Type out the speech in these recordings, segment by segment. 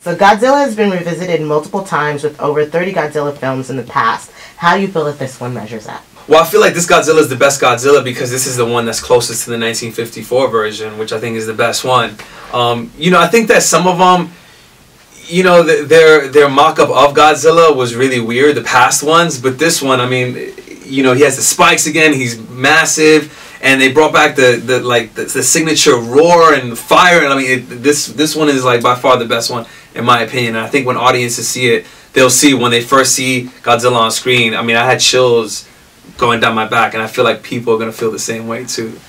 So Godzilla has been revisited multiple times with over 30 Godzilla films in the past. How do you feel that this one measures up? Well, I feel like this Godzilla is the best Godzilla because this is the one that's closest to the 1954 version, which I think is the best one. I think that some of them, their mock-up of Godzilla was really weird, the past ones, but this one, I mean, he has the spikes again, he's massive, and they brought back the signature roar and fire, and I mean, this one is like by far the best one, in my opinion. And I think when audiences see it, they'll see when they first see Godzilla on screen, I mean, I had chills going down my back, and I feel like people are going to feel the same way too.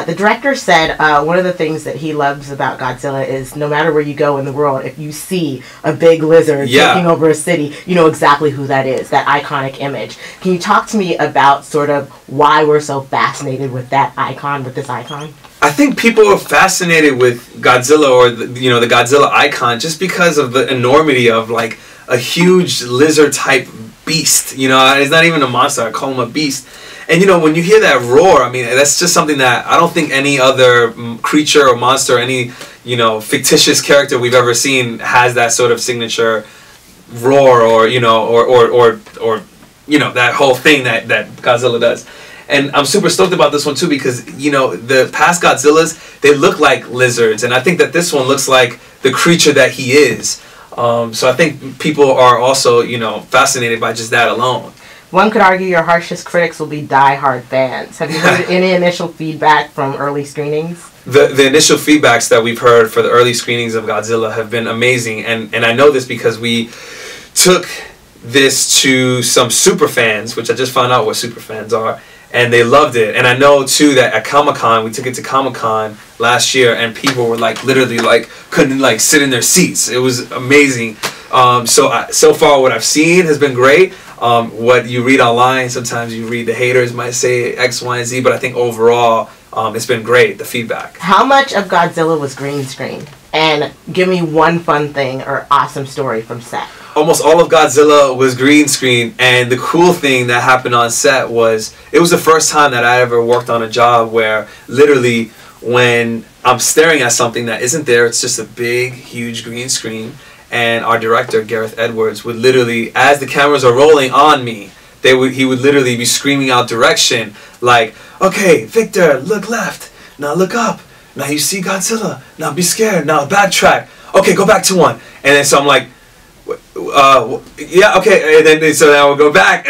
The director said one of the things that he loves about Godzilla is no matter where you go in the world, if you see a big lizard taking over a city, you know exactly who that is, that iconic image. Can you talk to me about sort of why we're so fascinated with that icon, with this icon? I think people are fascinated with Godzilla, or the Godzilla icon, just because of the enormity of like a huge lizard type beast. It's not even a monster, I call him a beast. And when you hear that roar, I mean, that's just something that I don't think any other creature or monster, any fictitious character we've ever seen has that sort of signature roar, or that whole thing that Godzilla does. And I'm super stoked about this one too because the past Godzillas, they look like lizards, and I think that this one looks like the creature that he is. So I think people are also fascinated by just that alone. One could argue your harshest critics will be die-hard fans. Have you heard any initial feedback from early screenings? The initial feedbacks that we've heard for the early screenings of Godzilla have been amazing, and I know this because we took this to some Superfans, which I just found out what Superfans are, and they loved it. And I know too that at Comic-Con, we took it to Comic-Con last year, and people were literally couldn't sit in their seats. It was amazing. So far what I've seen has been great. What you read online, sometimes you read the haters might say X, Y, and Z, but I think overall it's been great, the feedback. How much of Godzilla was green screen? And give me one fun thing or awesome story from set. Almost all of Godzilla was green screen, and the cool thing that happened on set was it was the first time that I ever worked on a job where literally when I'm staring at something that isn't there, it's just a big, huge green screen. And our director, Gareth Edwards, would literally, as the cameras are rolling on me, he would literally be screaming out direction, like, okay, Victor, look left, now look up, now you see Godzilla, now be scared, now backtrack, okay, go back to one. And then so I'm like, yeah, okay, and then so now we'll go back,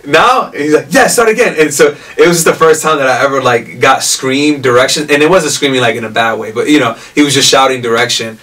now? And he's like, yeah, start again. And so it was just the first time that I ever got screamed direction, and it wasn't screaming in a bad way, but he was just shouting direction.